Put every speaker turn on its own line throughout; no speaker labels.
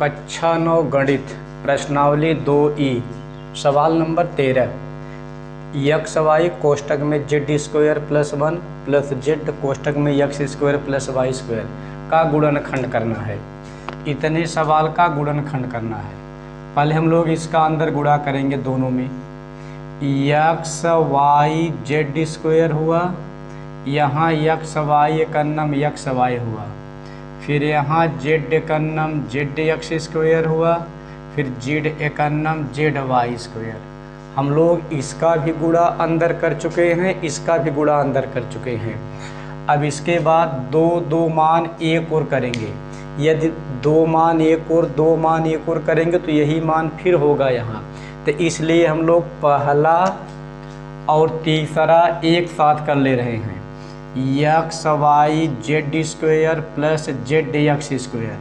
कक्षा 9 गणित प्रश्नावली 2E सवाल नंबर 13। यक्स वाई कोष्टक में z square plus 1 plus z कोष्टक में x square plus y square का गुणनखंड करना है। इतने सवाल का गुणनखंड करना है। पहले हम लोग इसका अंदर गुणा करेंगे दोनों में। यक्स वाई जेड स्क्वायर हुआ, यहाँ यक्स वाई एकन्नम यक्स वाई हुआ, फिर यहाँ जेड एकन्नम जेड एक्स स्क्वायर हुआ, फिर जेड एकन्नम जेड वाई स्क्वायर। हम लोग इसका भी गुणा अंदर कर चुके हैं, इसका भी गुणा अंदर कर चुके हैं। अब इसके बाद दो मान एक और करेंगे। यदि दो मान एक और करेंगे तो यही मान फिर होगा यहाँ। तो इसलिए हम लोग पहला और तीसरा एक साथ कर ले रहे हैं। X y z square plus z x square,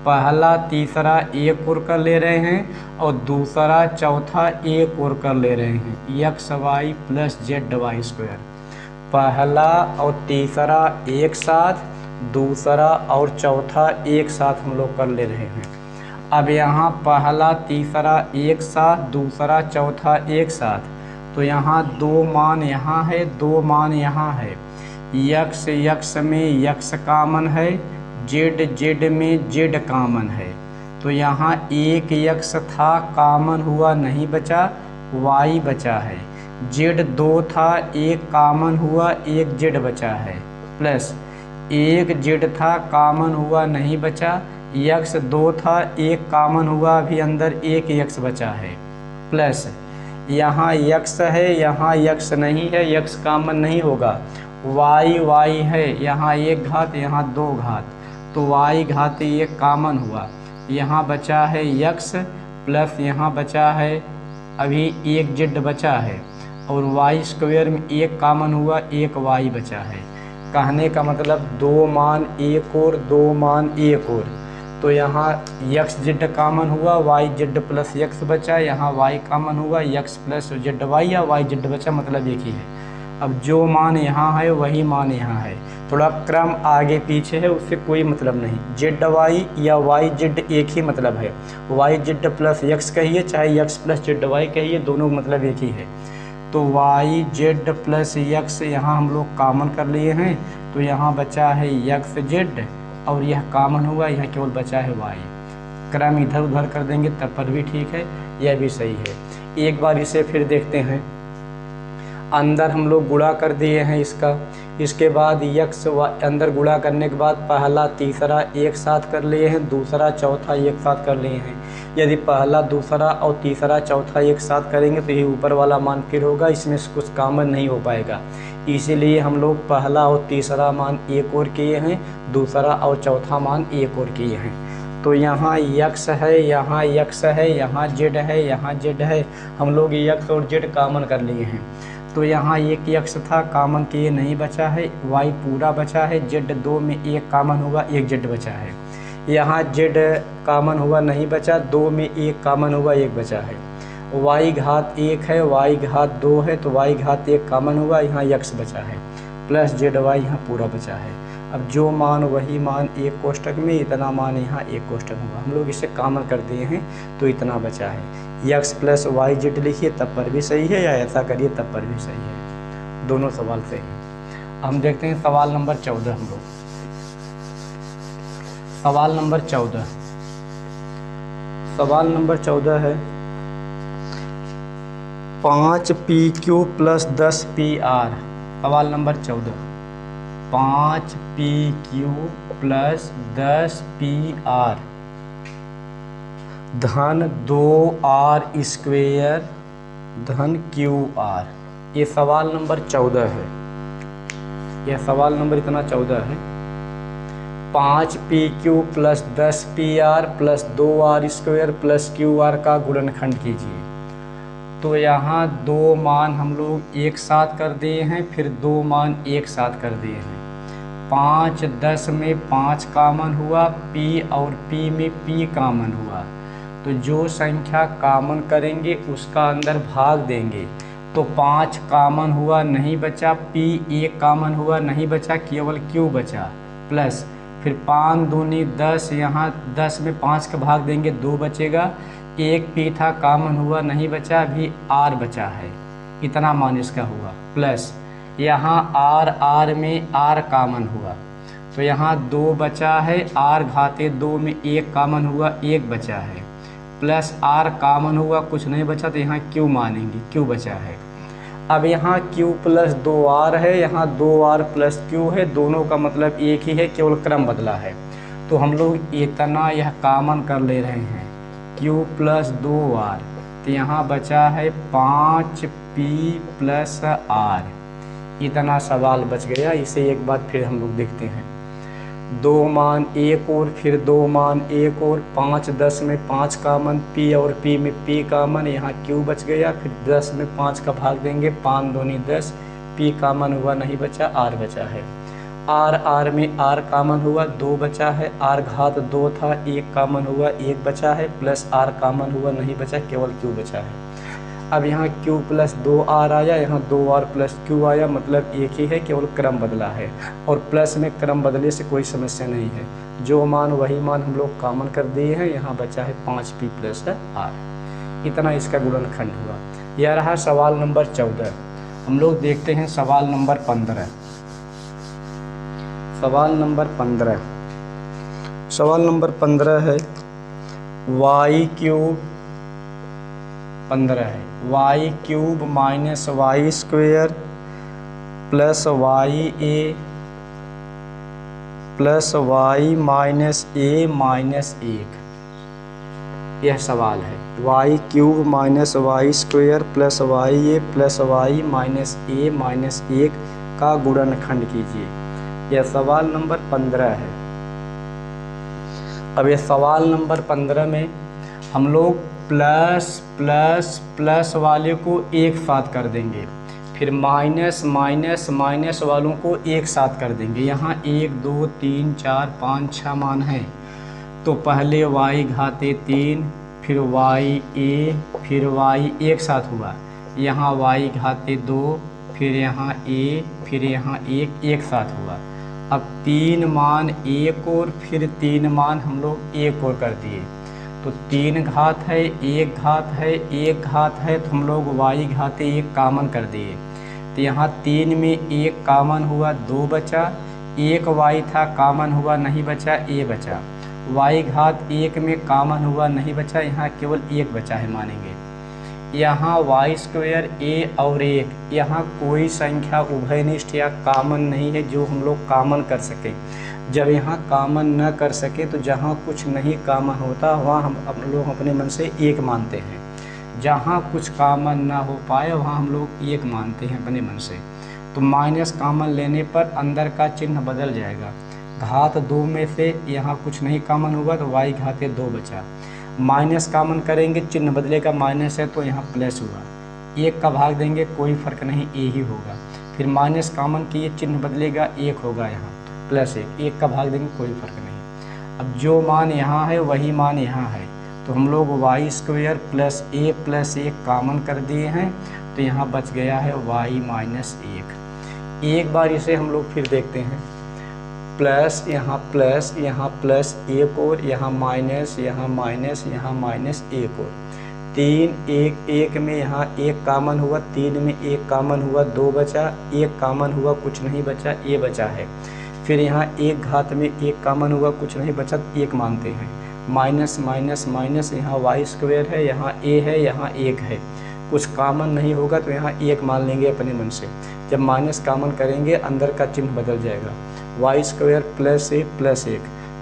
पहला तीसरा एक और कर ले रहे हैं और दूसरा चौथा एक और कर ले रहे हैं। X y plus z y square, पहला और तीसरा एक साथ, दूसरा और चौथा एक साथ हम लोग कर ले रहे हैं। अब यहाँ पहला तीसरा एक साथ, दूसरा चौथा एक साथ, तो यहाँ दो मान यहाँ है, दो मान यहाँ है। यक्स यक्स में यक्स कामन है, जेड जेड में जेड कामन है, तो यहाँ एक यक्स था कामन हुआ नहीं बचा, वाई बचा है। जेड दो था एक कामन हुआ एक जेड बचा है, प्लस एक जेड था कामन हुआ नहीं बचा, यक्स दो था एक कामन हुआ अभी अंदर एक यक्स बचा है, प्लस यहाँ यक्स है यहाँ यक्स नहीं है, यक्स कामन नहीं होगा, वाई वाई है, यहाँ एक घात यहाँ दो घात, तो वाई घात एक कामन हुआ, यहाँ बचा है यक्स प्लस यहाँ बचा है अभी एक जेड बचा है, और वाई स्क्वायर में एक कामन हुआ एक वाई बचा है। कहने का मतलब दो मान एक और दो मान एक और, तो यहाँ यक्स जेड कामन हुआ, वाई जेड प्लस यक्स बचा, यहाँ वाई कामन हुआ यक्स प्लस जेड वाई या वाई जेड बचा, मतलब एक ही है। अब जो मान यहाँ है वही मान यहाँ है, थोड़ा क्रम आगे पीछे है उससे कोई मतलब नहीं। जेड वाई या वाई जेड एक ही मतलब है, वाई जेड प्लस यक्स कहिए चाहे यक्स प्लस जेड वाई कहिए, दोनों मतलब एक ही है। तो वाई जेड प्लस यक्स यहाँ हम लोग कामन कर लिए हैं, तो यहाँ बचा है यक्स जेड और यह कामन हुआ, यहाँ केवल बचा है वाई। क्रम इधर उधर कर देंगे तब पर भी ठीक है, यह भी सही है। एक बार इसे फिर देखते हैं। अंदर हम लोग गुणा कर दिए हैं इसका, इसके बाद यक्स अंदर गुणा करने के बाद पहला तीसरा एक साथ कर लिए हैं, दूसरा चौथा एक साथ कर लिए हैं। यदि पहला दूसरा और तीसरा चौथा एक साथ करेंगे तो ये ऊपर वाला मान फिर होगा, इसमें से कुछ कामन नहीं हो पाएगा। इसीलिए हम लोग पहला और तीसरा मान एक और किए हैं, दूसरा और चौथा मान एक और किए हैं। तो यहाँ यक्स है, यहाँ यक्स है, यहाँ जेड है, यहाँ जेड है, हम लोग यक्स और जेड कामन कर लिए हैं। तो यहाँ एक यक्स था कामन किए नहीं बचा है, वाई पूरा बचा है, जेड दो में एक कामन हुआ एक जेड बचा है, यहाँ जेड कामन हुआ नहीं बचा, दो में एक कामन हुआ एक बचा है, वाई घात एक है, वाई घात दो है, तो वाई घात एक कामन हुआ, यहाँ यक्स बचा है, प्लस जेड वाई यहाँ पूरा बचा है। अब जो मान वही मान एक कोष्टक में, इतना मान यहाँ एक कोष्टक होगा, हम लोग इसे कामन कर दिए हैं तो इतना बचा है। यक्स प्लस वाई जेड लिखिए तब पर भी सही है, या ऐसा करिए तब पर भी सही है, दोनों सवाल सही है। हम देखते हैं सवाल नंबर 14। हम लोग सवाल नंबर 14, सवाल नंबर 14 है 5PQ प्लस 10PR। सवाल नंबर 14, 5PQ प्लस 10PR धन 2R स्क्वेयर धन QR। ये सवाल नंबर 14 है, यह सवाल नंबर इतना 14 है। 5PQ plus 10PR plus 2R square plus QR का गुणनखंड कीजिए। तो यहाँ दो मान हम लोग एक साथ कर दिए हैं, फिर दो मान एक साथ कर दिए हैं। 5 10 में 5 कामन हुआ, P और P में P कामन हुआ, तो जो संख्या कामन करेंगे उसका अंदर भाग देंगे। तो 5 कामन हुआ नहीं बचा, P एक कामन हुआ नहीं बचा, केवल Q बचा, प्लस फिर 5 दूनी 10, यहाँ 10 में 5 का भाग देंगे 2 बचेगा, एक पी था कॉमन हुआ नहीं बचा, अभी आर बचा है, इतना मान इसका हुआ। प्लस यहाँ आर में आर कॉमन हुआ तो यहाँ 2 बचा है, आर घाते 2 में 1 कॉमन हुआ, 1 बचा है, प्लस आर कॉमन हुआ कुछ नहीं बचा तो यहाँ क्यू मानेंगे, क्यू बचा है। अब यहाँ q प्लस 2r है, यहाँ 2r प्लस q है, दोनों का मतलब एक ही है, केवल क्रम बदला है। तो हम लोग इतना यह कॉमन कर ले रहे हैं, q प्लस 2r, तो यहाँ बचा है 5p प्लस r, इतना सवाल बच गया। इसे एक बार फिर हम लोग देखते हैं, 2 मान 1 और फिर 2 मान 1 और 5, 10 में 5 कॉमन, p और p में p कॉमन, यहाँ q बच गया, फिर 10 में 5 का भाग देंगे, 5 दूनी 10, p कॉमन हुआ नहीं बचा, r बचा है, r में r कॉमन हुआ 2 बचा है, r घात 2 था 1 कॉमन हुआ 1 बचा है, प्लस r कॉमन हुआ नहीं बचा, केवल q बचा है। अब यहाँ q प्लस 2r आया, यहाँ 2r प्लस q आया, मतलब एक ही है, केवल क्रम बदला है। और प्लस में क्रम बदले से कोई समस्या नहीं है, जो मान वही मान हम लोग कॉमन कर दिए हैं। यहाँ बचा है 5p प्लस r, इतना इसका गुणनखंड हुआ। यह रहा सवाल नंबर 14। हम लोग देखते हैं सवाल नंबर 15। सवाल नंबर 15 है y क्यूब 15 है y cube minus y square plus y a plus y minus a minus 1। यह सवाल है, y cube minus y square plus y a plus y minus a minus 1 का गुणनखंड कीजिए। यह सवाल नंबर 15 है। अब यह सवाल नंबर 15 में हम लोग प्लस प्लस प्लस वाले को एक साथ कर देंगे, फिर माइनस माइनस माइनस वालों को एक साथ कर देंगे। यहाँ 1 2 3 4 5 6 मान हैं, तो पहले y घाते 3, फिर y a, फिर y एक साथ हुआ, यहाँ y घाते 2, फिर यहाँ a, फिर यहाँ 1 एक साथ हुआ। अब 3 मान 1 और फिर 3 मान हम लोग 1 और कर दिए, तो 3 घात है 1 घात है 1 घात है, तो हम लोग y घाते 1 कॉमन कर दिए, तो यहाँ 3 में 1 कॉमन हुआ 2 बचा, 1 y था कॉमन हुआ नहीं बचा, a बचा, y घात 1 में कॉमन हुआ नहीं बचा, यहाँ केवल 1 बचा है मानेंगे। यहाँ वाई स्क्वायर a और 1, यहाँ कोई संख्या उभयनिष्ठ या कॉमन नहीं है जो हम लोग कॉमन कर सके। जब यहाँ कॉमन न कर सके तो जहाँ कुछ नहीं कॉमन होता वहाँ हम लोग अपने मन से 1 मानते हैं, जहाँ कुछ कॉमन ना हो पाए वहाँ हम लोग 1 मानते हैं अपने मन से। तो माइनस कॉमन लेने पर अंदर का चिन्ह बदल जाएगा, घात 2 में से यहाँ कुछ नहीं कॉमन होगा तो y घाते 2 बचा, माइनस कॉमन करेंगे चिन्ह बदलेगा, माइनस है तो यहाँ प्लस हुआ, 1 का भाग देंगे कोई फ़र्क नहीं, a ही होगा, फिर माइनस कॉमन किए चिन्ह बदलेगा 1 होगा, यहाँ प्लस 1 का भाग देंगे कोई फ़र्क नहीं। अब जो मान यहाँ है वही मान यहाँ है, तो हम लोग y square plus a plus 1 common कर दिए हैं, तो यहाँ बच गया है y माइनस 1। एक बार इसे हम लोग फिर देखते हैं, प्लस यहाँ प्लस 1 और यहाँ माइनस 1 और 3 1 में यहाँ 1 कॉमन हुआ, 3 में 1 कॉमन हुआ 2 बचा, 1 कॉमन हुआ कुछ नहीं बचा, a बचा है, फिर यहाँ 1 घात में 1 कॉमन हुआ कुछ नहीं बचा, 1 मानते हैं, माइनस माइनस माइनस यहाँ वाई स्क्वायर है, यहाँ a है, यहाँ 1 है, कुछ कॉमन नहीं होगा तो यहाँ 1 मान लेंगे अपने मन से। जब माइनस कॉमन करेंगे अंदर का चिन्ह बदल जाएगा, वाई स्क्वायर प्लस 1।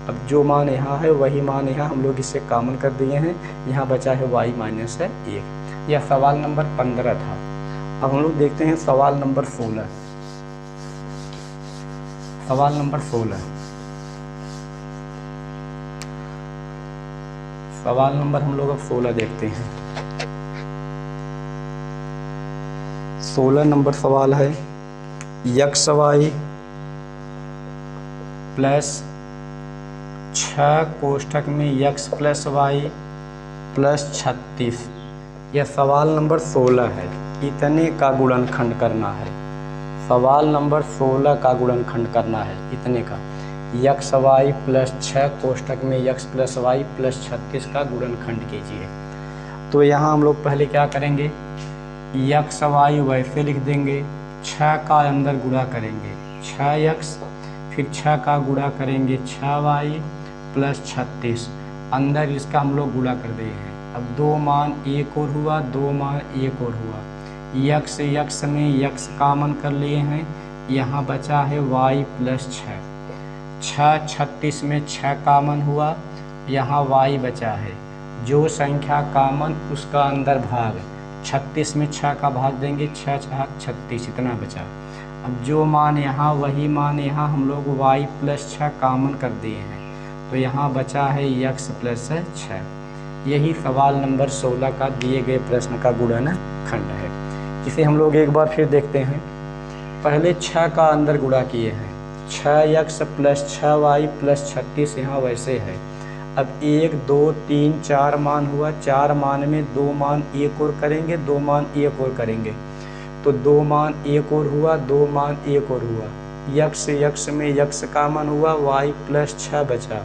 अब जो मान यहाँ है वही मान यहाँ हम लोग इससे कॉमन कर दिए हैं, यहाँ बचा है y माइनस 1। यह सवाल नंबर 15 था। अब हम लोग देखते हैं सवाल नंबर 16। सवाल नंबर 16, सवाल नंबर हम लोग अब 16 देखते हैं। 16 नंबर सवाल है, यक्स वाई प्लस 6 कोष्ठक में यक्स प्लस वाई प्लस 36। यह सवाल नंबर 16 है, इतने का गुणनखंड करना है। सवाल नंबर 16 का गुणनखंड करना है इतने का। यक्स वाई प्लस 6 कोष्टक में यक्स प्लस वाई प्लस 36 का गुणनखंड कीजिए। तो यहाँ हम लोग पहले क्या करेंगे, यक्स वाई वैसे लिख देंगे, 6 का अंदर गुणा करेंगे 6x, फिर 6 का गुणा करेंगे 6y प्लस 36, अंदर इसका हम लोग गुणा कर दिए हैं। अब 2 मान 1 और हुआ, 2 मान 1 और हुआ, यक्स यक्स में यक्स कामन कर लिए हैं, यहाँ बचा है y प्लस 6, 6 36 में 6 कामन हुआ, यहाँ y बचा है। जो संख्या कामन उसका अंदर भाग, 36 में 6 का भाग देंगे, 6 6 36, इतना बचा। अब जो मान यहाँ वही मान यहाँ हम लोग y प्लस 6 कामन कर दिए हैं, तो यहाँ बचा है x प्लस 6। यही सवाल नंबर 16 का दिए गए प्रश्न का गुणनखंड है। इसे हम लोग एक बार फिर देखते हैं। पहले 6 का अंदर गुणा किए हैं, 6x प्लस 6y प्लस 36 यहाँ वैसे है। अब 1 2 3 4 मान हुआ, 4 मान में 2 मान 1 और करेंगे, 2 मान 1 और करेंगे, तो 2 मान 1 और हुआ, 2 मान 1 और हुआ, यक्स यक्स में यक्स कामन हुआ, y प्लस 6 बचा,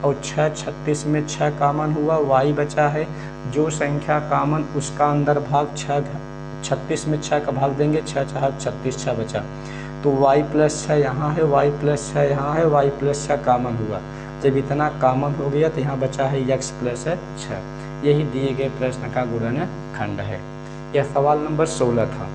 और 6 36 में 6 कामन हुआ, y बचा है। जो संख्या कामन उसका अंदर भाग 6, 36 में 6 का भाग देंगे, 6 6 36, 6 बचा, तो y प्लस 6 यहाँ है, y प्लस 6 यहाँ है, y प्लस 6 कामन हुआ। जब इतना कामन हो गया तो यहाँ बचा है x प्लस 6। यही दिए गए प्रश्न का गुणनखंड है। यह सवाल नंबर 16 था।